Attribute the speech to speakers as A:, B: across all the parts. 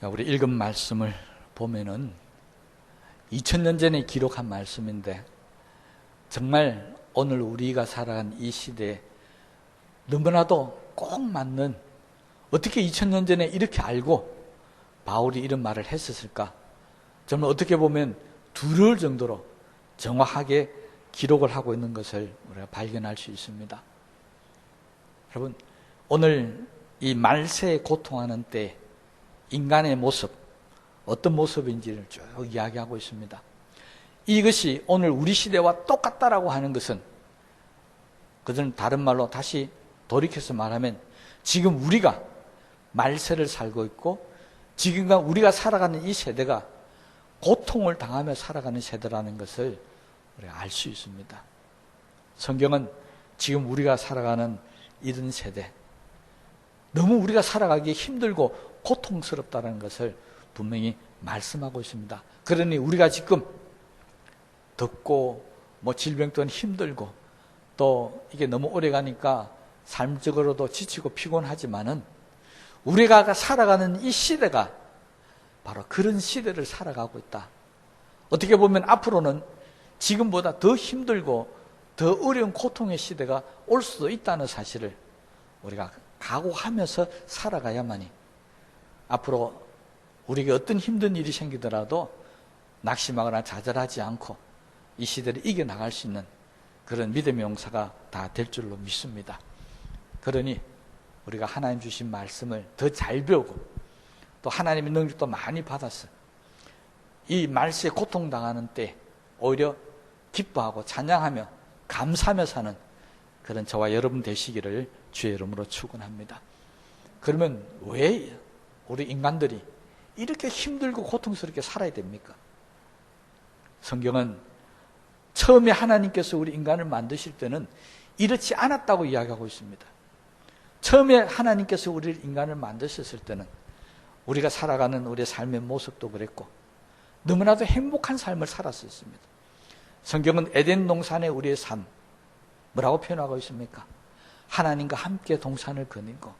A: 우리 읽은 말씀을 보면은 2000년 전에 기록한 말씀인데 정말 오늘 우리가 살아간 이 시대에 너무나도 꼭 맞는, 어떻게 2000년 전에 이렇게 알고 바울이 이런 말을 했었을까? 정말 어떻게 보면 두려울 정도로 정확하게 기록을 하고 있는 것을 우리가 발견할 수 있습니다. 여러분, 오늘 이 말세에 고통하는 때 인간의 모습, 어떤 모습인지를 쭉 이야기하고 있습니다. 이것이 오늘 우리 시대와 똑같다라고 하는 것은, 그들은 다른 말로 다시 돌이켜서 말하면 지금 우리가 말세를 살고 있고 지금과 우리가 살아가는 이 세대가 고통을 당하며 살아가는 세대라는 것을 우리가 알 수 있습니다. 성경은 지금 우리가 살아가는 이런 세대, 너무 우리가 살아가기 힘들고 고통스럽다는 것을 분명히 말씀하고 있습니다. 그러니 우리가 지금 덥고 질병 또한 힘들고 또 이게 너무 오래 가니까 삶적으로도 지치고 피곤하지만은 우리가 살아가는 이 시대가 바로 그런 시대를 살아가고 있다. 어떻게 보면 앞으로는 지금보다 더 힘들고 더 어려운 고통의 시대가 올 수도 있다는 사실을 우리가 각오하면서 살아가야만이 앞으로 우리에게 어떤 힘든 일이 생기더라도 낙심하거나 좌절하지 않고 이 시대를 이겨나갈 수 있는 그런 믿음의 용사가 다 될 줄로 믿습니다. 그러니 우리가 하나님 주신 말씀을 더 잘 배우고 또 하나님의 능력도 많이 받아서 이 말세에 고통당하는 때 오히려 기뻐하고 찬양하며 감사하며 사는 그런 저와 여러분 되시기를 주의 이름으로 축원합니다. 그러면 왜 우리 인간들이 이렇게 힘들고 고통스럽게 살아야 됩니까? 성경은 처음에 하나님께서 우리 인간을 만드실 때는 이렇지 않았다고 이야기하고 있습니다. 처음에 하나님께서 우리 인간을 만드셨을 때는 우리가 살아가는 우리의 삶의 모습도 그랬고 너무나도 행복한 삶을 살았었습니다. 성경은 에덴 동산의 우리의 삶 뭐라고 표현하고 있습니까? 하나님과 함께 동산을 거니고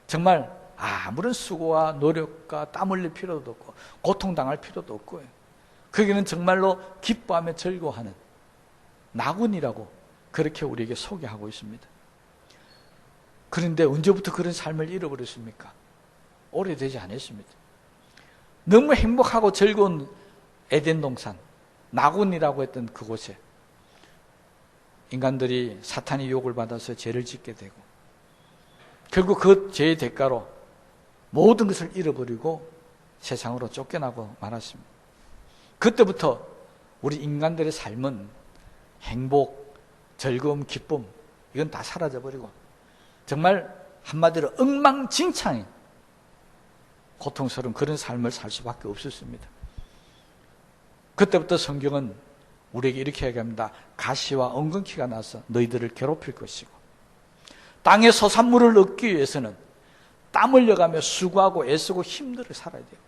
A: 정말 아무런 수고와 노력과 땀 흘릴 필요도 없고 고통당할 필요도 없고 거기는 정말로 기뻐하며 즐거워하는 낙원이라고 그렇게 우리에게 소개하고 있습니다. 그런데 언제부터 그런 삶을 잃어버렸습니까? 오래되지 않았습니다. 너무 행복하고 즐거운 에덴 동산, 낙원이라고 했던 그곳에 인간들이 사탄의 유혹을 받아서 죄를 짓게 되고 결국 그 죄의 대가로 모든 것을 잃어버리고 세상으로 쫓겨나고 말았습니다. 그때부터 우리 인간들의 삶은 행복, 즐거움, 기쁨 이건 다 사라져버리고 정말 한마디로 엉망진창인 고통스러운 그런 삶을 살 수밖에 없었습니다. 그때부터 성경은 우리에게 이렇게 얘기합니다. 가시와 엉겅퀴가 나서 너희들을 괴롭힐 것이고 땅의 소산물을 얻기 위해서는 땀 흘려가며 수고하고 애쓰고 힘들어 살아야 돼요.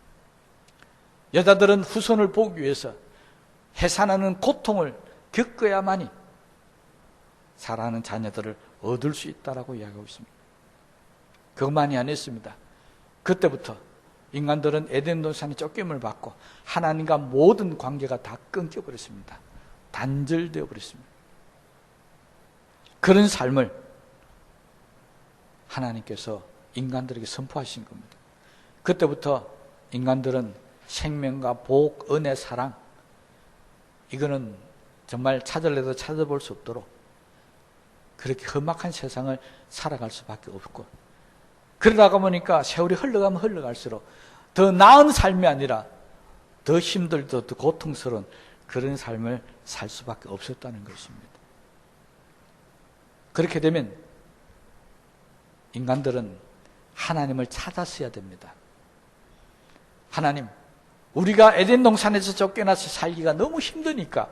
A: 여자들은 후손을 보기 위해서 해산하는 고통을 겪어야만이 사랑하는 자녀들을 얻을 수 있다라고 이야기하고 있습니다. 그것만이 아니었습니다. 그때부터 인간들은 에덴 동산의 쫓김을 받고 하나님과 모든 관계가 다 끊겨버렸습니다. 단절되어 버렸습니다. 그런 삶을 하나님께서 인간들에게 선포하신 겁니다. 그때부터 인간들은 생명과 복, 은혜, 사랑 이거는 정말 찾으려도 찾아볼 수 없도록 그렇게 험악한 세상을 살아갈 수밖에 없고 그러다가 보니까 세월이 흘러가면 흘러갈수록 더 나은 삶이 아니라 더 힘들고 더 고통스러운 그런 삶을 살 수밖에 없었다는 것입니다. 그렇게 되면 인간들은 하나님을 찾았어야 됩니다. 하나님, 우리가 에덴 동산에서 쫓겨나서 살기가 너무 힘드니까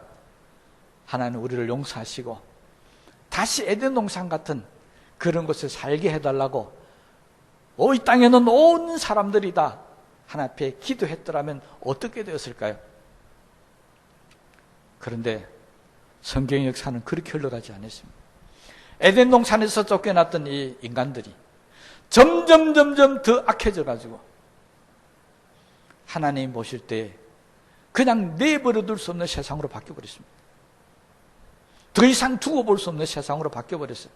A: 하나님 우리를 용서하시고 다시 에덴 동산 같은 그런 곳에 살게 해달라고 이 땅에는 온 사람들이 다 하나님 앞에 기도했더라면 어떻게 되었을까요? 그런데 성경의 역사는 그렇게 흘러가지 않았습니다. 에덴 동산에서 쫓겨났던 이 인간들이 점점 더 악해져 가지고 하나님 보실 때 그냥 내버려둘 수 없는 세상으로 바뀌어버렸습니다. 더 이상 두고 볼 수 없는 세상으로 바뀌어버렸어요.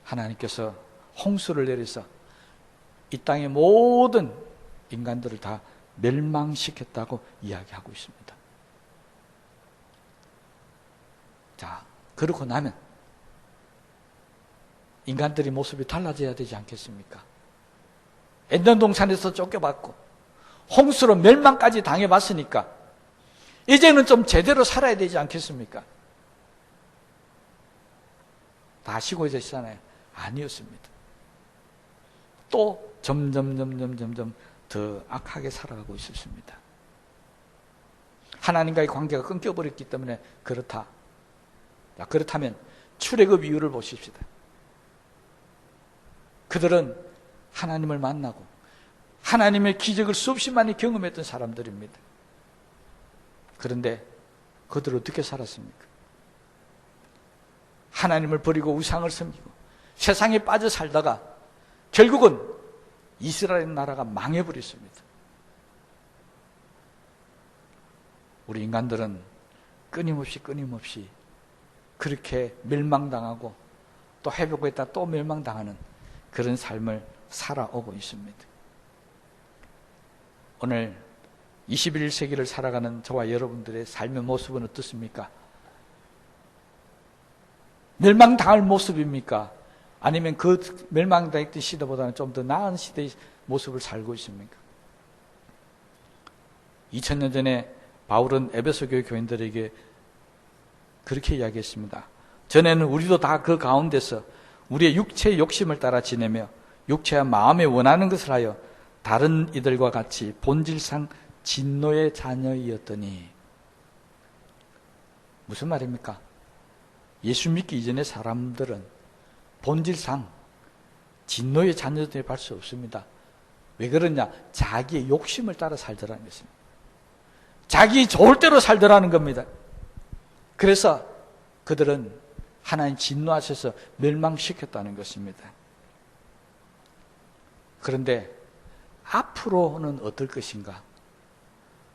A: 하나님께서 홍수를 내려서 이 땅의 모든 인간들을 다 멸망시켰다고 이야기하고 있습니다. 자, 그러고 나면 인간들의 모습이 달라져야 되지 않겠습니까? 에덴 동산에서 쫓겨봤고 홍수로 멸망까지 당해봤으니까 이제는 좀 제대로 살아야 되지 않겠습니까? 다 시골이잖아요. 아니었습니다. 또 점점 더 악하게 살아가고 있었습니다. 하나님과의 관계가 끊겨버렸기 때문에 그렇다. 자, 그렇다면 출애굽 이유를 보십시다. 그들은 하나님을 만나고 하나님의 기적을 수없이 많이 경험했던 사람들입니다. 그런데 그들은 어떻게 살았습니까? 하나님을 버리고 우상을 섬기고 세상에 빠져 살다가 결국은 이스라엘 나라가 망해버렸습니다. 우리 인간들은 끊임없이 그렇게 멸망당하고 또 회복했다 또 멸망당하는 그런 삶을 살아오고 있습니다. 오늘 21세기를 살아가는 저와 여러분들의 삶의 모습은 어떻습니까? 멸망당할 모습입니까? 아니면 그 멸망당했던 시대보다는 좀 더 나은 시대의 모습을 살고 있습니까? 2000년 전에 바울은 에베소 교회 교인들에게 그렇게 이야기했습니다. 전에는 우리도 다 그 가운데서 우리의 육체의 욕심을 따라 지내며 육체와 마음에 원하는 것을 하여 다른 이들과 같이 본질상 진노의 자녀이었더니, 무슨 말입니까? 예수 믿기 이전의 사람들은 본질상 진노의 자녀들이 될 수 없습니다. 왜 그러냐? 자기의 욕심을 따라 살더라는 것입니다. 자기 좋을 대로 살더라는 겁니다. 그래서 그들은 하나님 진노하셔서 멸망시켰다는 것입니다. 그런데 앞으로는 어떨 것인가?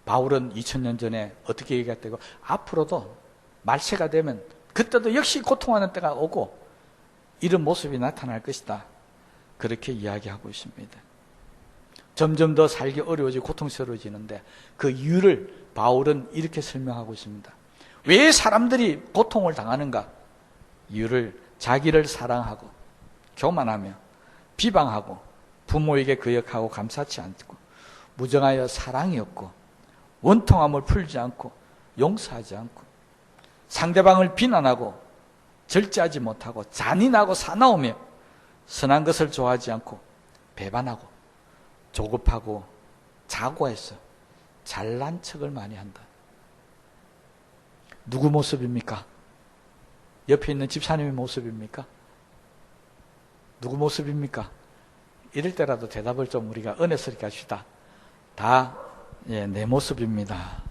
A: 바울은 2000년 전에 어떻게 얘기했다고? 앞으로도 말세가 되면 그때도 역시 고통하는 때가 오고 이런 모습이 나타날 것이다. 그렇게 이야기하고 있습니다. 점점 더 살기 어려워지고 고통스러워지는데 그 이유를 바울은 이렇게 설명하고 있습니다. 왜 사람들이 고통을 당하는가? 이유를 자기를 사랑하고 교만하며 비방하고 부모에게 거역하고 감사치 않고 무정하여 사랑이 없고 원통함을 풀지 않고 용서하지 않고 상대방을 비난하고 절제하지 못하고 잔인하고 사나우며 선한 것을 좋아하지 않고 배반하고 조급하고 자고해서 잘난 척을 많이 한다. 누구 모습입니까? 옆에 있는 집사님의 모습입니까? 누구 모습입니까? 이럴 때라도 대답을 좀 우리가 은혜스럽게 합시다. 다 내 모습입니다.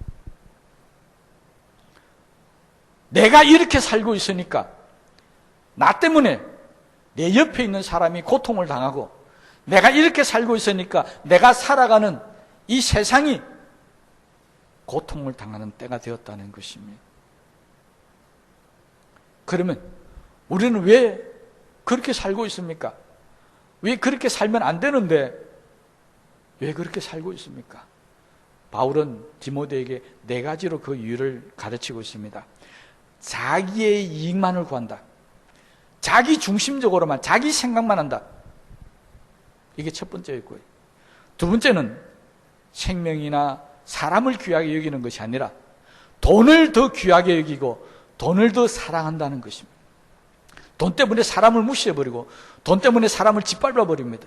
A: 내가 이렇게 살고 있으니까 나 때문에 내 옆에 있는 사람이 고통을 당하고 내가 이렇게 살고 있으니까 내가 살아가는 이 세상이 고통을 당하는 때가 되었다는 것입니다. 그러면 우리는 왜 그렇게 살고 있습니까? 왜 그렇게 살면 안 되는데 왜 그렇게 살고 있습니까? 바울은 디모데에게 4가지로 그 이유를 가르치고 있습니다. 자기의 이익만을 구한다. 자기 중심적으로만, 자기 생각만 한다. 이게 첫 번째였고요. 두 번째는 생명이나 사람을 귀하게 여기는 것이 아니라 돈을 더 귀하게 여기고 돈을 더 사랑한다는 것입니다. 돈 때문에 사람을 무시해버리고 돈 때문에 사람을 짓밟아버립니다.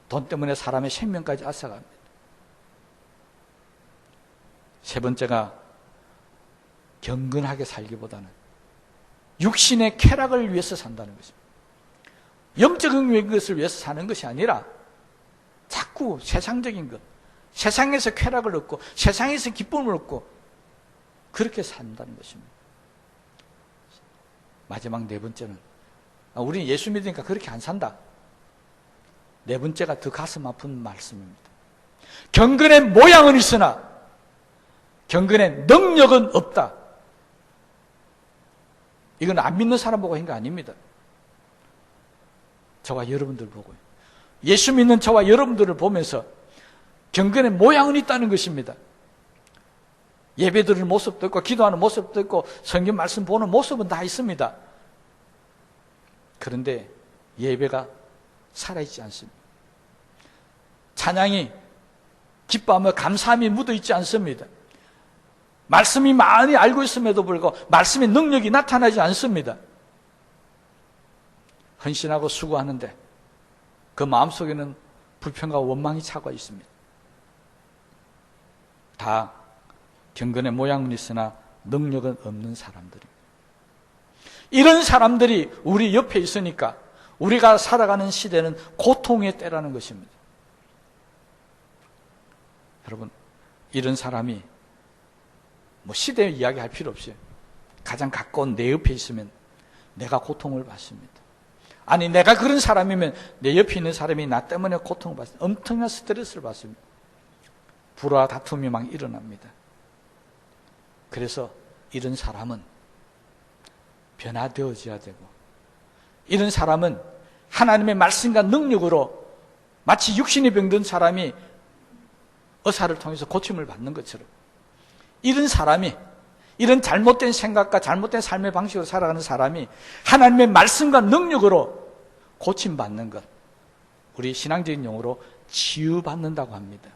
A: 돈 때문에 사람의 생명까지 앗아갑니다. 세 번째가 경건하게 살기보다는 육신의 쾌락을 위해서 산다는 것입니다. 영적인 것을 위해서 사는 것이 아니라 자꾸 세상적인 것, 세상에서 쾌락을 얻고 세상에서 기쁨을 얻고 그렇게 산다는 것입니다. 마지막 4번째는 우리는 예수 믿으니까 그렇게 안 산다. 4번째가 더 가슴 아픈 말씀입니다. 경건의 모양은 있으나 경건의 능력은 없다. 이건 안 믿는 사람 보고 한 거 아닙니다. 저와 여러분들 보고요. 예수 믿는 저와 여러분들을 보면서 경건의 모양은 있다는 것입니다. 예배 드리는 모습도 있고 기도하는 모습도 있고 성경 말씀 보는 모습은 다 있습니다. 그런데 예배가 살아있지 않습니다. 찬양이 기뻐하며 감사함이 묻어있지 않습니다. 말씀이 많이 알고 있음에도 불구하고 말씀의 능력이 나타나지 않습니다. 헌신하고 수고하는데 그 마음속에는 불평과 원망이 차고 있습니다. 다 경건의 모양은 있으나 능력은 없는 사람들입니다. 이런 사람들이 우리 옆에 있으니까 우리가 살아가는 시대는 고통의 때라는 것입니다. 여러분, 이런 사람이 시대 이야기할 필요 없어요. 가장 가까운 내 옆에 있으면 내가 고통을 받습니다. 아니, 내가 그런 사람이면 내 옆에 있는 사람이 나 때문에 고통을 받습니다. 엄청난 스트레스를 받습니다. 불화와 다툼이 막 일어납니다. 그래서 이런 사람은 변화되어져야 되고, 이런 사람은 하나님의 말씀과 능력으로 마치 육신이 병든 사람이 의사를 통해서 고침을 받는 것처럼, 이런 사람이, 이런 잘못된 생각과 잘못된 삶의 방식으로 살아가는 사람이 하나님의 말씀과 능력으로 고침받는 것, 우리 신앙적인 용어로 치유받는다고 합니다.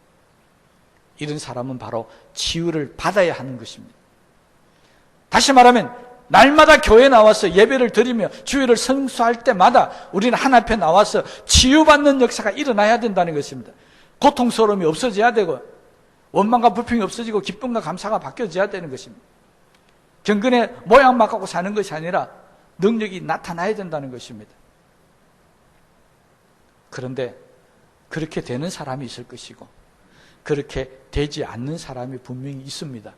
A: 이런 사람은 바로 치유를 받아야 하는 것입니다. 다시 말하면 날마다 교회에 나와서 예배를 드리며 주일을 성수할 때마다 우리는 하나님 앞에 나와서 치유받는 역사가 일어나야 된다는 것입니다. 고통스러움이 없어져야 되고 원망과 불평이 없어지고 기쁨과 감사가 바뀌어져야 되는 것입니다. 경건의 모양만 갖고 사는 것이 아니라 능력이 나타나야 된다는 것입니다. 그런데 그렇게 되는 사람이 있을 것이고 그렇게 되지 않는 사람이 분명히 있습니다.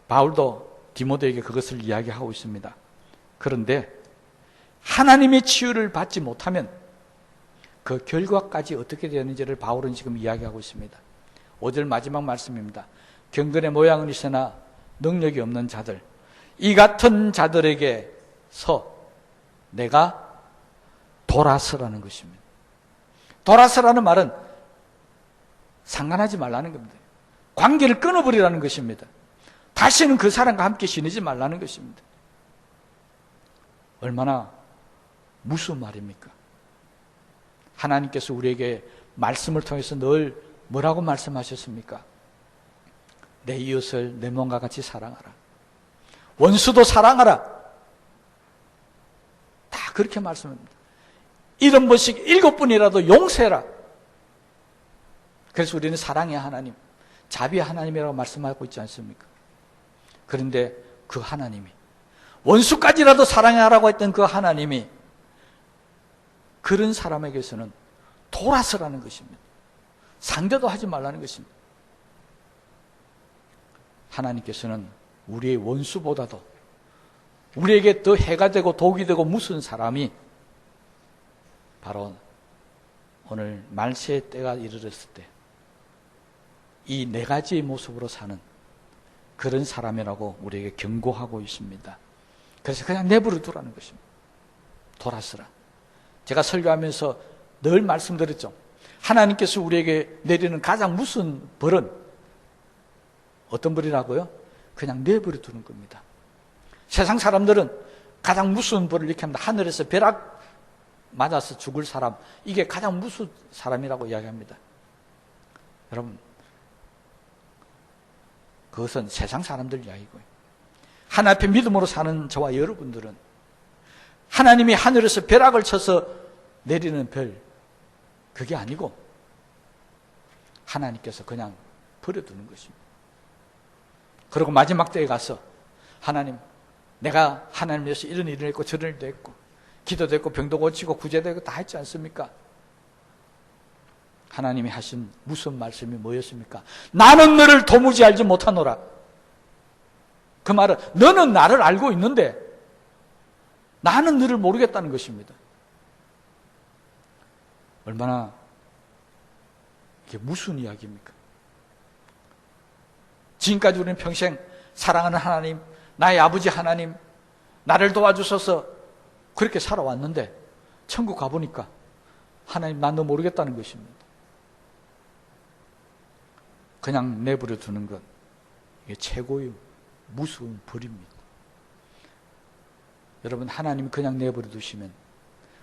A: 바울도 디모데에게 그것을 이야기하고 있습니다. 그런데 하나님의 치유를 받지 못하면 그 결과까지 어떻게 되는지를 바울은 지금 이야기하고 있습니다. 5절 마지막 말씀입니다. 경건의 모양은 있으나 능력이 없는 자들, 이 같은 자들에게서 내가 돌아서라는 것입니다. 돌아서라는 말은 상관하지 말라는 겁니다. 관계를 끊어버리라는 것입니다. 다시는 그 사람과 함께 지내지 말라는 것입니다. 얼마나 무서운 말입니까? 하나님께서 우리에게 말씀을 통해서 늘 뭐라고 말씀하셨습니까? 내 이웃을 내 몸과 같이 사랑하라. 원수도 사랑하라. 다 그렇게 말씀합니다. 70번씩 7번이라도 용서해라. 그래서 우리는 사랑의 하나님, 자비의 하나님이라고 말씀하고 있지 않습니까? 그런데 그 하나님이, 원수까지라도 사랑하라고 했던 그 하나님이 그런 사람에게서는 돌아서라는 것입니다. 상대도 하지 말라는 것입니다. 하나님께서는 우리의 원수보다도 우리에게 더 해가 되고 독이 되고 무서운 사람이 바로 오늘 말세의 때가 이르렀을 때 이 4가지의 모습으로 사는 그런 사람이라고 우리에게 경고하고 있습니다. 그래서 그냥 내버려 두라는 것입니다. 돌아서라. 제가 설교하면서 늘 말씀드렸죠. 하나님께서 우리에게 내리는 가장 무서운 벌은 어떤 벌이라고요? 그냥 내버려 두는 겁니다. 세상 사람들은 가장 무서운 벌을 이렇게 합니다. 하늘에서 벼락 맞아서 죽을 사람, 이게 가장 무서운 사람이라고 이야기합니다. 여러분, 그것은 세상 사람들 이야기고요. 하나님 앞에 믿음으로 사는 저와 여러분들은 하나님이 하늘에서 벼락을 쳐서 내리는 별, 그게 아니고 하나님께서 그냥 버려두는 것입니다. 그리고 마지막 때에 가서 하나님, 내가 하나님 위해서 이런 일을 했고 저런 일도 했고 기도도 했고 병도 고치고 구제도 했고 다 했지 않습니까? 하나님이 하신 무슨 말씀이 뭐였습니까? 나는 너를 도무지 알지 못하노라. 그 말은 너는 나를 알고 있는데 나는 너를 모르겠다는 것입니다. 얼마나 이게 무슨 이야기입니까? 지금까지 우리는 평생 사랑하는 하나님, 나의 아버지 하나님, 나를 도와주셔서 그렇게 살아왔는데 천국 가보니까 하나님 난 너 모르겠다는 것입니다. 그냥 내버려 두는 것, 이게 최고의 무서운 벌입니다. 여러분, 하나님이 그냥 내버려 두시면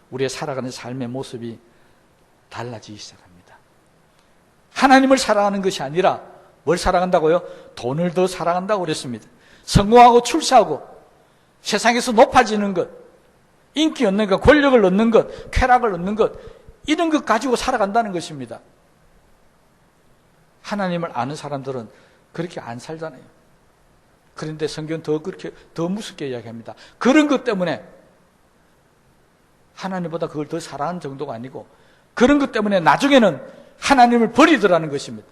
A: 우리의 살아가는 삶의 모습이 달라지기 시작합니다. 하나님을 사랑하는 것이 아니라 뭘 사랑한다고요? 돈을 더 사랑한다고 그랬습니다. 성공하고 출세하고 세상에서 높아지는 것, 인기 얻는 것, 권력을 얻는 것, 쾌락을 얻는 것, 이런 것 가지고 살아간다는 것입니다. 하나님을 아는 사람들은 그렇게 안 살잖아요. 그런데 성경은 더 무섭게 이야기합니다. 그런 것 때문에 하나님보다 그걸 더 사랑하는 정도가 아니고 그런 것 때문에 나중에는 하나님을 버리더라는 것입니다.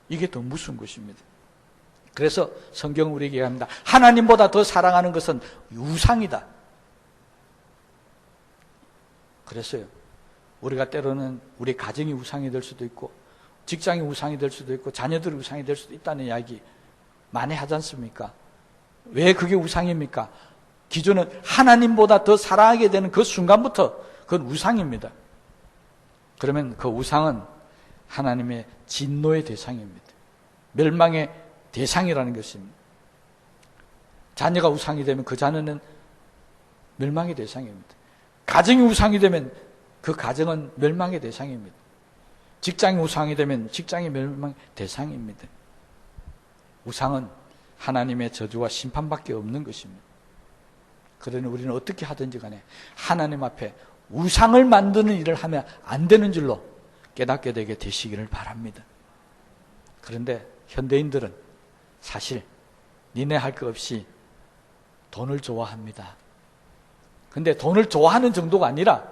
A: 이게 더 무서운 것입니다. 그래서 성경은 우리에게 얘기합니다. 하나님보다 더 사랑하는 것은 우상이다. 그랬어요. 우리가 때로는 우리 가정이 우상이 될 수도 있고 직장이 우상이 될 수도 있고 자녀들이 우상이 될 수도 있다는 이야기 많이 하지 않습니까? 왜 그게 우상입니까? 기존은 하나님보다 더 사랑하게 되는 그 순간부터 그건 우상입니다. 그러면 그 우상은 하나님의 진노의 대상입니다. 멸망의 대상이라는 것입니다. 자녀가 우상이 되면 그 자녀는 멸망의 대상입니다. 가정이 우상이 되면 그 가정은 멸망의 대상입니다. 직장이 우상이 되면 직장이 멸망의 대상입니다. 우상은 하나님의 저주와 심판밖에 없는 것입니다. 그러니 우리는 어떻게 하든지 간에 하나님 앞에 우상을 만드는 일을 하면 안 되는 줄로 깨닫게 되게 되시기를 바랍니다. 그런데 현대인들은 사실 니네 할 것 없이 돈을 좋아합니다. 근데 돈을 좋아하는 정도가 아니라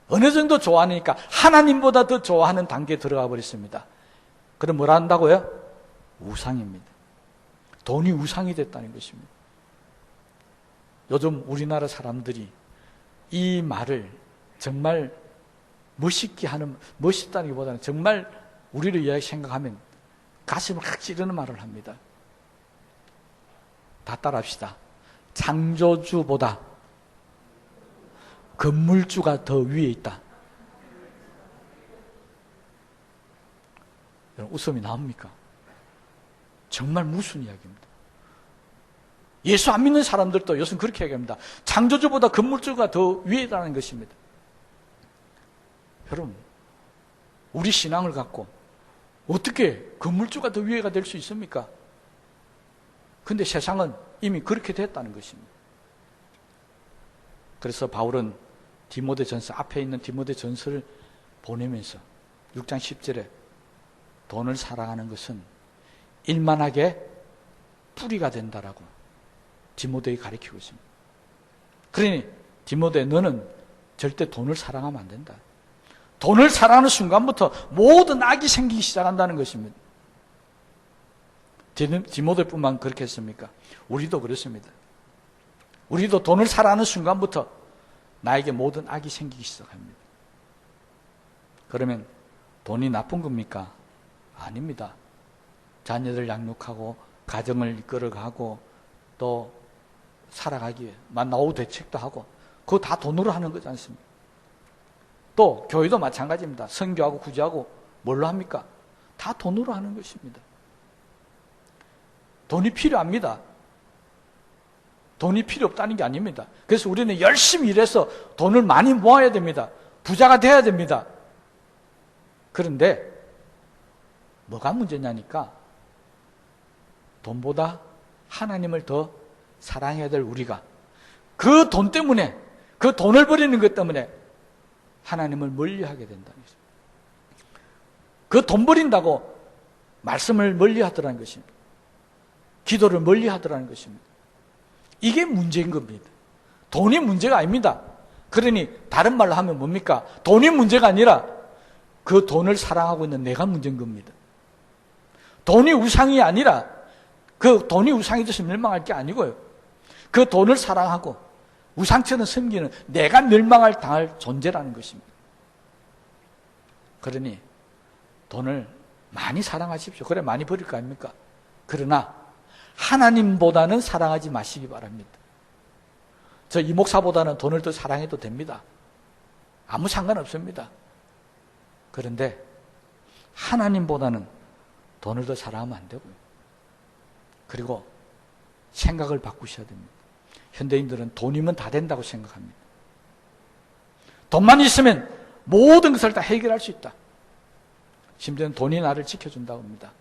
A: 어느 정도 좋아하니까 하나님보다 더 좋아하는 단계에 들어가 버렸습니다. 그럼 뭘 한다고요? 우상입니다. 돈이 우상이 됐다는 것입니다. 요즘 우리나라 사람들이 이 말을 정말 멋있다기보다는 정말 우리를 이야기 생각하면 가슴을 확 찌르는 말을 합니다. 다 따라합시다. 창조주보다 건물주가 더 위에 있다. 여러분, 웃음이 나옵니까? 정말 무슨 이야기입니다. 예수 안 믿는 사람들도 요즘 그렇게 얘기합니다. 창조주보다 건물주가 더 위에 있다는 것입니다. 여러분, 우리 신앙을 갖고 어떻게 건물주가 더 위에가 될 수 있습니까? 근데 세상은 이미 그렇게 됐다는 것입니다. 그래서 바울은 디모데전서 앞에 있는 디모데전서를 보내면서 6장 10절에 돈을 사랑하는 것은 일만하게 뿌리가 된다라고 디모데에게 가르치고 있습니다. 그러니 디모데 너는 절대 돈을 사랑하면 안 된다. 돈을 사랑하는 순간부터 모든 악이 생기기 시작한다는 것입니다. 디모데뿐만 그렇게 했습니까? 우리도 그렇습니다. 우리도 돈을 사랑하는 순간부터 나에게 모든 악이 생기기 시작합니다. 그러면 돈이 나쁜 겁니까? 아닙니다. 자녀들 양육하고 가정을 이끌어가고 또 살아가기 위해 노후 대책도 하고 그거 다 돈으로 하는 거지 않습니까? 또 교회도 마찬가지입니다. 선교하고 구제하고 뭘로 합니까? 다 돈으로 하는 것입니다. 돈이 필요합니다. 돈이 필요 없다는 게 아닙니다. 그래서 우리는 열심히 일해서 돈을 많이 모아야 됩니다. 부자가 돼야 됩니다. 그런데 뭐가 문제냐니까 돈보다 하나님을 더 사랑해야 될 우리가 그 돈 때문에, 그 돈을 버리는 것 때문에 하나님을 멀리하게 된다는 것입니다. 그 돈 버린다고 말씀을 멀리하더라는 것입니다. 기도를 멀리하더라는 것입니다. 이게 문제인 겁니다. 돈이 문제가 아닙니다. 그러니 다른 말로 하면 뭡니까? 돈이 문제가 아니라 그 돈을 사랑하고 있는 내가 문제인 겁니다. 돈이 우상이 아니라 그 돈이 우상이 돼서 멸망할 게 아니고요. 그 돈을 사랑하고 우상처럼 섬기는 내가 멸망할 당할 존재라는 것입니다. 그러니 돈을 많이 사랑하십시오. 그래 많이 버릴 거 아닙니까? 그러나 하나님보다는 사랑하지 마시기 바랍니다. 저 이 목사보다는 돈을 더 사랑해도 됩니다. 아무 상관없습니다. 그런데 하나님보다는 돈을 더 사랑하면 안 되고요. 그리고 생각을 바꾸셔야 됩니다. 현대인들은 돈이면 다 된다고 생각합니다. 돈만 있으면 모든 것을 다 해결할 수 있다. 심지어는 돈이 나를 지켜준다고 합니다.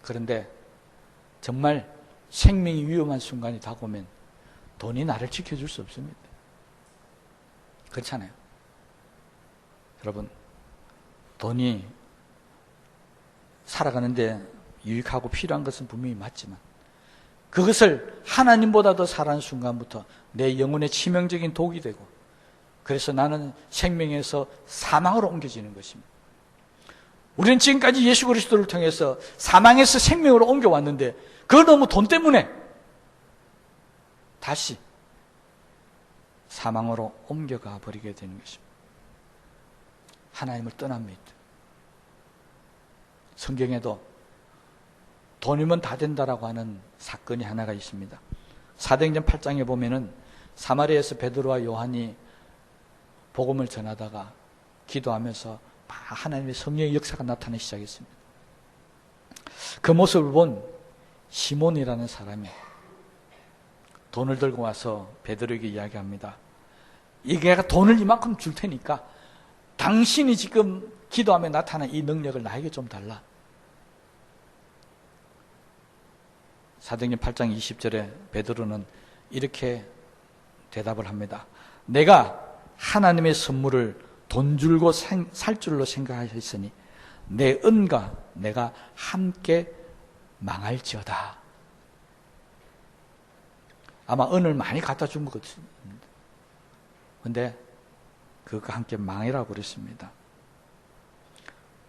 A: 그런데 정말 생명이 위험한 순간이 다가오면 돈이 나를 지켜줄 수 없습니다. 그렇잖아요. 여러분, 돈이 살아가는데 유익하고 필요한 것은 분명히 맞지만 그것을 하나님보다 더 사랑하는 순간부터 내 영혼의 치명적인 독이 되고 그래서 나는 생명에서 사망으로 옮겨지는 것입니다. 우리는 지금까지 예수 그리스도를 통해서 사망에서 생명으로 옮겨왔는데 그걸 너무 돈 때문에 다시 사망으로 옮겨가 버리게 되는 것입니다. 하나님을 떠납니다. 성경에도 돈이면 다 된다라고 하는 사건이 하나가 있습니다. 사도행전 8장에 보면은 사마리아에서 베드로와 요한이 복음을 전하다가 기도하면서 하나님의 성령의 역사가 나타나기 시작했습니다. 그 모습을 본 시몬이라는 사람이 돈을 들고 와서 베드로에게 이야기합니다. 이게 내가 돈을 이만큼 줄 테니까 당신이 지금 기도하며 나타난 이 능력을 나에게 좀 달라. 사도행전 8장 20절에 베드로는 이렇게 대답을 합니다. 내가 하나님의 선물을 돈 줄고 살 줄로 생각하셨으니 내 은과 내가 함께 망할지어다. 아마 은을 많이 갖다 준 것 같습니다. 그런데 그것과 함께 망해라고 그랬습니다.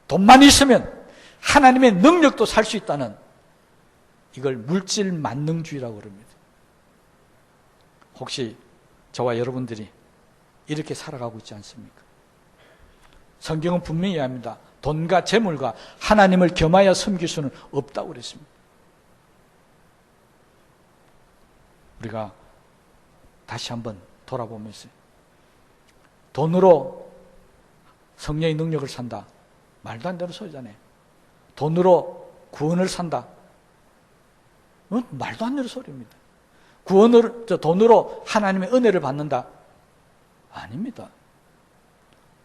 A: 돈만 있으면 하나님의 능력도 살 수 있다는 이걸 물질 만능주의라고 그럽니다. 혹시 저와 여러분들이 이렇게 살아가고 있지 않습니까? 성경은 분명히 이야기합니다. 돈과 재물과 하나님을 겸하여 섬길 수는 없다고 그랬습니다. 우리가 다시 한번 돌아보면서 돈으로 성령의 능력을 산다. 말도 안 되는 소리잖아요. 돈으로 구원을 산다. 말도 안 되는 소리입니다. 돈으로 하나님의 은혜를 받는다. 아닙니다.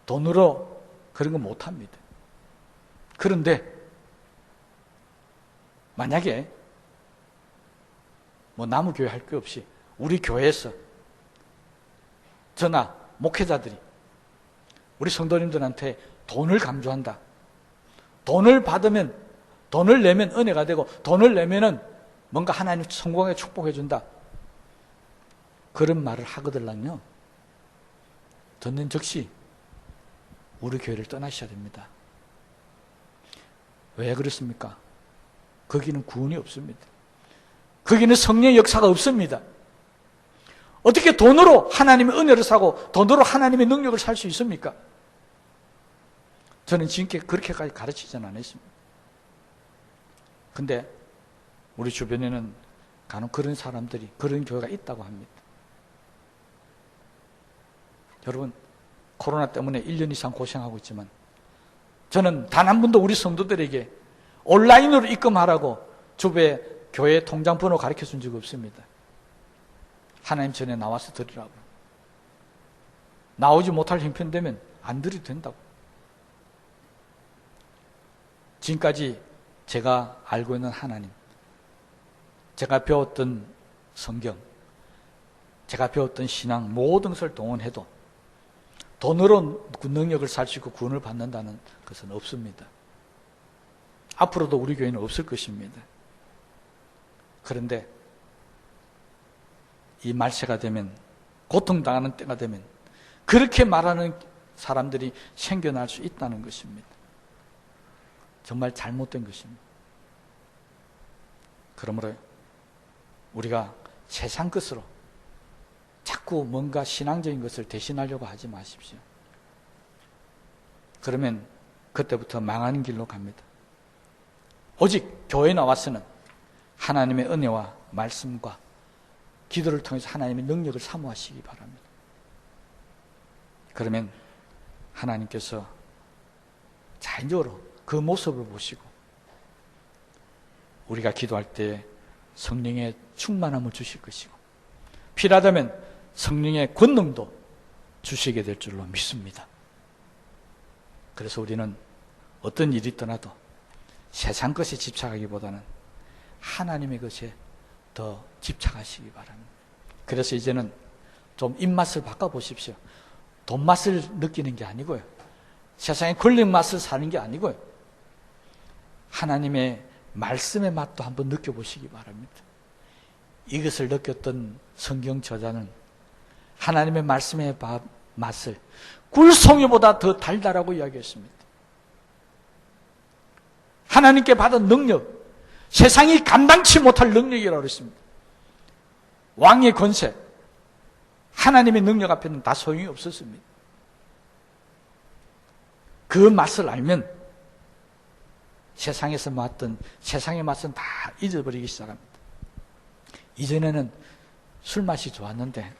A: 돈으로 그런 거 못합니다. 그런데 만약에 남의 교회 할 것 없이 우리 교회에서 저나 목회자들이 우리 성도님들한테 돈을 강조한다. 돈을 받으면 돈을 내면 은혜가 되고 돈을 내면은 뭔가 하나님 성공하게 축복해 준다. 그런 말을 하거들랑요. 듣는 즉시 우리 교회를 떠나셔야 됩니다. 왜 그렇습니까? 거기는 구원이 없습니다. 거기는 성령의 역사가 없습니다. 어떻게 돈으로 하나님의 은혜를 사고 돈으로 하나님의 능력을 살 수 있습니까? 저는 지금까지 그렇게까지 가르치지는 않았습니다. 근데 우리 주변에는 간혹 그런 사람들이, 그런 교회가 있다고 합니다. 여러분, 코로나 때문에 1년 이상 고생하고 있지만 저는 단 한 번도 우리 성도들에게 온라인으로 입금하라고 주변에 교회 통장 번호 가르쳐 준 적 없습니다. 하나님 전에 나와서 드리라고. 나오지 못할 형편되면 안 드려도 된다고. 지금까지 제가 알고 있는 하나님, 제가 배웠던 성경, 제가 배웠던 신앙 모든 것을 동원해도 돈으로 그 능력을 살 수 있고 구원을 받는다는 것은 없습니다. 앞으로도 우리 교회는 없을 것입니다. 그런데 이 말세가 되면, 고통당하는 때가 되면 그렇게 말하는 사람들이 생겨날 수 있다는 것입니다. 정말 잘못된 것입니다. 그러므로 우리가 세상 것으로 자꾸 뭔가 신앙적인 것을 대신하려고 하지 마십시오. 그러면 그때부터 망하는 길로 갑니다. 오직 교회에 나와서는 하나님의 은혜와 말씀과 기도를 통해서 하나님의 능력을 사모하시기 바랍니다. 그러면 하나님께서 자연적으로 그 모습을 보시고 우리가 기도할 때 성령의 충만함을 주실 것이고 필요하다면 성령의 권능도 주시게 될 줄로 믿습니다. 그래서 우리는 어떤 일이 떠나도 세상 것에 집착하기보다는 하나님의 것에 더 집착하시기 바랍니다. 그래서 이제는 좀 입맛을 바꿔보십시오. 돈 맛을 느끼는 게 아니고요. 세상의 권력 맛을 사는 게 아니고요. 하나님의 말씀의 맛도 한번 느껴보시기 바랍니다. 이것을 느꼈던 성경 저자는 하나님의 말씀의 맛을 꿀송이보다 더 달달하고 이야기했습니다. 하나님께 받은 능력, 세상이 감당치 못할 능력이라고 했습니다. 왕의 권세, 하나님의 능력 앞에는 다 소용이 없었습니다. 그 맛을 알면 세상에서 맛던 세상의 맛은 다 잊어버리기 시작합니다. 이전에는 술 맛이 좋았는데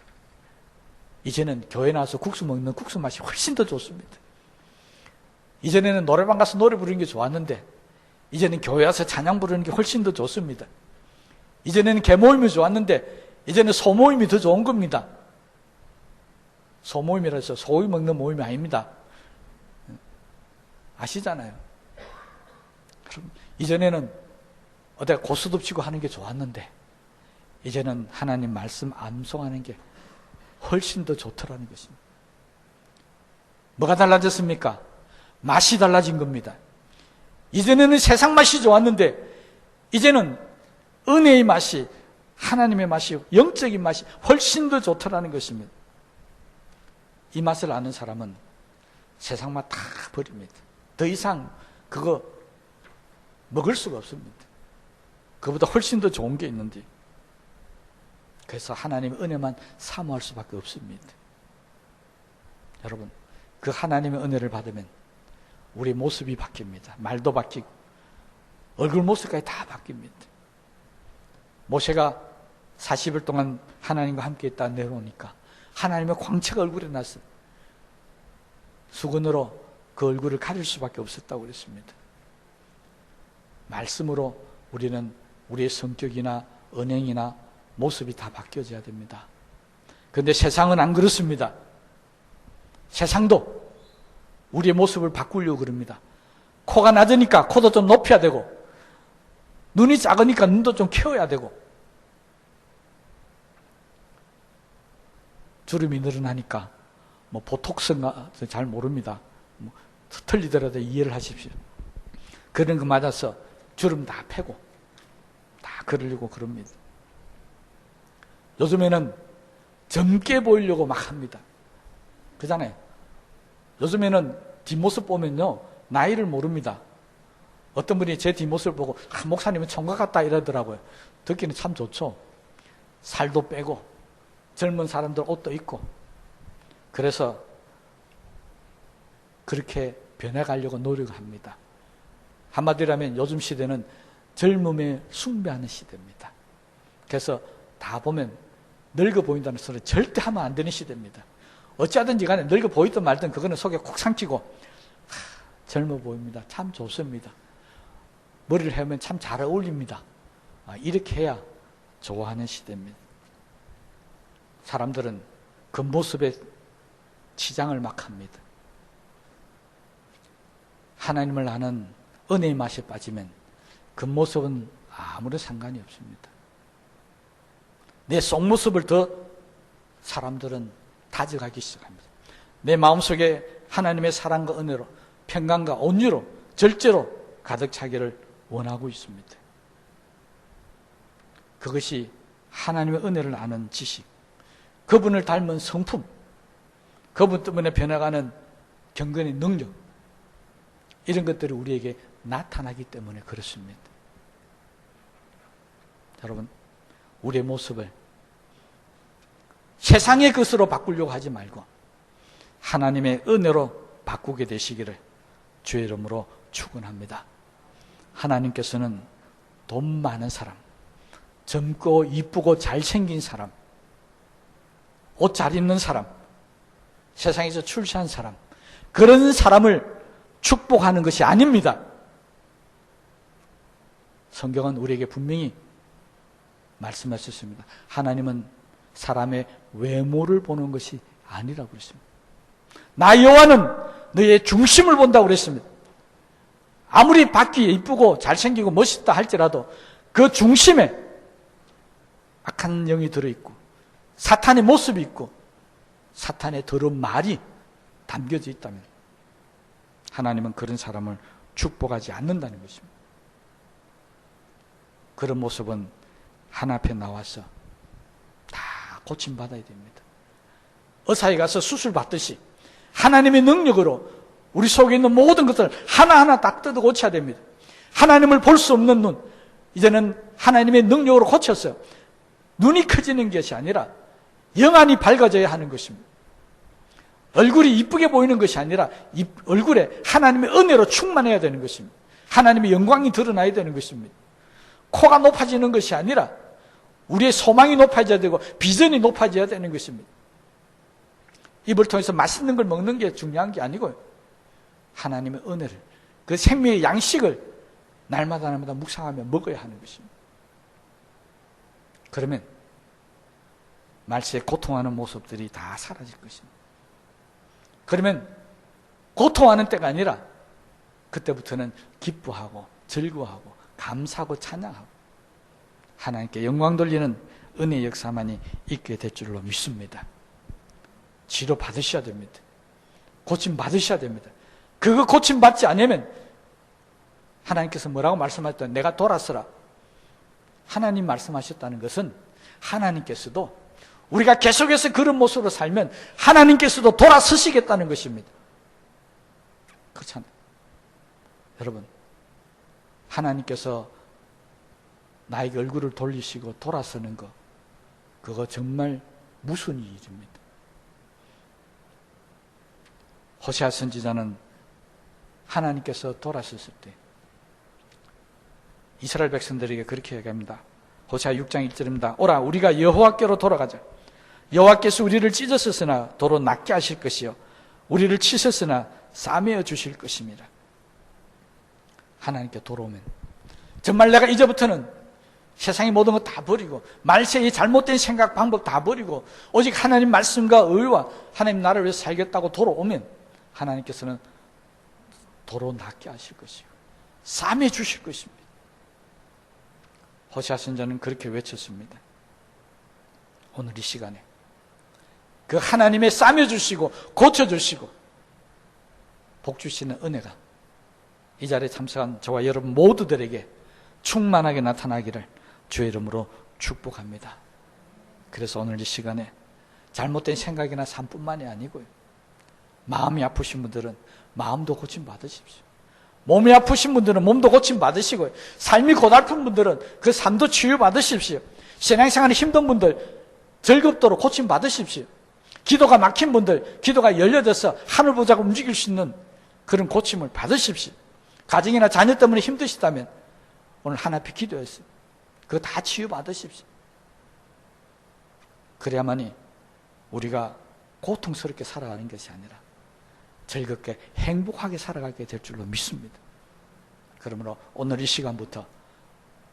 A: 이제는 교회 나와서 국수 먹는 국수 맛이 훨씬 더 좋습니다. 이전에는 노래방 가서 노래 부르는 게 좋았는데 이제는 교회 와서 찬양 부르는 게 훨씬 더 좋습니다. 이전에는 개모임이 좋았는데 이제는 소모임이 더 좋은 겁니다. 소모임이라 해서 소위 먹는 모임이 아닙니다. 아시잖아요. 그럼 이전에는 어디가 고스톱 치고 하는 게 좋았는데 이제는 하나님 말씀 암송하는 게 훨씬 더 좋더라는 것입니다. 뭐가 달라졌습니까? 맛이 달라진 겁니다. 이전에는 세상 맛이 좋았는데 이제는 은혜의 맛이, 하나님의 맛이, 영적인 맛이 훨씬 더 좋더라는 것입니다. 이 맛을 아는 사람은 세상 맛 다 버립니다. 더 이상 그거 먹을 수가 없습니다. 그보다 훨씬 더 좋은 게 있는데 그래서 하나님의 은혜만 사모할 수밖에 없습니다. 여러분, 그 하나님의 은혜를 받으면 우리 모습이 바뀝니다. 말도 바뀌고 얼굴 모습까지 다 바뀝니다. 모세가 40일 동안 하나님과 함께 있다 내려오니까 하나님의 광채가 얼굴에 났어요. 수건으로 그 얼굴을 가릴 수밖에 없었다고 그랬습니다. 말씀으로 우리는 우리의 성격이나 언행이나 모습이 다 바뀌어져야 됩니다. 그런데 세상은 안 그렇습니다. 세상도 우리의 모습을 바꾸려고 그럽니다. 코가 낮으니까 코도 좀 높여야 되고 눈이 작으니까 눈도 좀 키워야 되고 주름이 늘어나니까 뭐 보톡스인가 잘 모릅니다. 뭐 틀리더라도 이해를 하십시오. 그런 거 맞아서 주름 다 패고 다 그러려고 그럽니다. 요즘에는 젊게 보이려고 막 합니다. 그잖아요. 요즘에는 뒷모습 보면요 나이를 모릅니다. 어떤 분이 제 뒷모습을 보고 목사님은 총각 같다 이러더라고요. 듣기는 참 좋죠. 살도 빼고 젊은 사람들 옷도 입고 그래서 그렇게 변해가려고 노력을 합니다. 한마디로 하면 요즘 시대는 젊음에 숭배하는 시대입니다. 그래서 다 보면 늙어 보인다는 소리 절대 하면 안 되는 시대입니다. 어찌하든지 간에 늙어 보이든 말든 그거는 속에 콕 삼키고 젊어 보입니다. 참 좋습니다. 머리를 해면 참 잘 어울립니다. 이렇게 해야 좋아하는 시대입니다. 사람들은 그 모습에 치장을 막 합니다. 하나님을 아는 은혜의 맛에 빠지면 그 모습은 아무런 상관이 없습니다. 내 속모습을 더 사람들은 다져가기 시작합니다. 내 마음속에 하나님의 사랑과 은혜로 평강과 온유로 절제로 가득 차기를 원하고 있습니다. 그것이 하나님의 은혜를 아는 지식, 그분을 닮은 성품, 그분 때문에 변해가는 경건의 능력, 이런 것들이 우리에게 나타나기 때문에 그렇습니다. 여러분, 우리의 모습을 세상의 것으로 바꾸려고 하지 말고 하나님의 은혜로 바꾸게 되시기를 주의 이름으로 축원합니다. 하나님께서는 돈 많은 사람, 젊고 이쁘고 잘생긴 사람, 옷 잘 입는 사람, 세상에서 출세한 사람, 그런 사람을 축복하는 것이 아닙니다. 성경은 우리에게 분명히 말씀하셨습니다. 하나님은 사람의 외모를 보는 것이 아니라고 그랬습니다. 나 여호와는 너의 중심을 본다고 그랬습니다. 아무리 밖이 이쁘고 잘생기고 멋있다 할지라도 그 중심에 악한 영이 들어있고 사탄의 모습이 있고 사탄의 더러운 말이 담겨져 있다면 하나님은 그런 사람을 축복하지 않는다는 것입니다. 그런 모습은 하나님 앞에 나와서 다 고침받아야 됩니다. 의사에 가서 수술 받듯이 하나님의 능력으로 우리 속에 있는 모든 것을 하나하나 딱 뜯어 고쳐야 됩니다. 하나님을 볼 수 없는 눈, 이제는 하나님의 능력으로 고쳤어요. 눈이 커지는 것이 아니라 영안이 밝아져야 하는 것입니다. 얼굴이 이쁘게 보이는 것이 아니라 얼굴에 하나님의 은혜로 충만해야 되는 것입니다. 하나님의 영광이 드러나야 되는 것입니다. 코가 높아지는 것이 아니라 우리의 소망이 높아져야 되고 비전이 높아져야 되는 것입니다. 입을 통해서 맛있는 걸 먹는 게 중요한 게 아니고요. 하나님의 은혜를, 그 생명의 양식을 날마다 묵상하며 먹어야 하는 것입니다. 그러면 말세에 고통하는 모습들이 다 사라질 것입니다. 그러면 고통하는 때가 아니라 그때부터는 기뻐하고 즐거워하고 감사하고 찬양하고 하나님께 영광 돌리는 은혜의 역사만이 있게 될 줄로 믿습니다. 치료 받으셔야 됩니다. 고침 받으셔야 됩니다. 그거 고침 받지 않으면 하나님께서 뭐라고 말씀하셨다? 내가 돌아서라. 하나님 말씀하셨다는 것은 하나님께서도 우리가 계속해서 그런 모습으로 살면 하나님께서도 돌아서시겠다는 것입니다. 그렇잖아요. 여러분, 하나님께서 나에게 얼굴을 돌리시고 돌아서는 거, 그거 정말 무슨 일입니다. 호세아 선지자는 하나님께서 돌아섰을 때 이스라엘 백성들에게 그렇게 얘기합니다. 호세아 6장 1절입니다. 오라, 우리가 여호와께로 돌아가자. 여호와께서 우리를 찢으셨으나 도로 낫게 하실 것이요 우리를 치셨으나 싸매어 주실 것입니다. 하나님께 돌아오면 정말 내가 이제부터는 세상의 모든 것 다 버리고 말세의 잘못된 생각 방법 다 버리고 오직 하나님 말씀과 의와 하나님 나라를 위해서 살겠다고 돌아오면 하나님께서는 도로 낫게 하실 것이고 싸매 주실 것입니다. 호세아 선지자는 그렇게 외쳤습니다. 오늘 이 시간에 그 하나님의 싸매 주시고 고쳐 주시고 복 주시는 은혜가 이 자리에 참석한 저와 여러분 모두들에게 충만하게 나타나기를 주의 이름으로 축복합니다. 그래서 오늘 이 시간에 잘못된 생각이나 삶뿐만이 아니고요, 마음이 아프신 분들은 마음도 고침 받으십시오. 몸이 아프신 분들은 몸도 고침 받으시고요, 삶이 고달픈 분들은 그 삶도 치유 받으십시오. 신앙생활이 힘든 분들 즐겁도록 고침 받으십시오. 기도가 막힌 분들 기도가 열려져서 하늘 보자고 움직일 수 있는 그런 고침을 받으십시오. 가정이나 자녀 때문에 힘드시다면 오늘 하나 앞에 기도했어요. 그거 다 치유 받으십시오. 그래야만이 우리가 고통스럽게 살아가는 것이 아니라 즐겁게 행복하게 살아가게 될 줄로 믿습니다. 그러므로 오늘 이 시간부터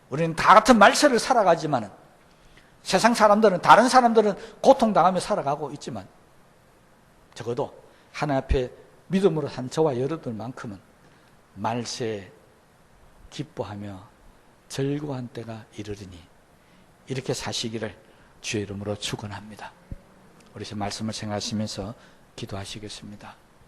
A: 우리는 다 같은 말세를 살아가지만 세상 사람들은, 다른 사람들은 고통당하며 살아가고 있지만 적어도 하나님 앞에 믿음으로 산 저와 여러분들만큼은 말세에 기뻐하며 즐거워한 때가 이르리니 이렇게 사시기를 주의 이름으로 축원합니다. 우리 말씀을 생각하시면서 기도하시겠습니다.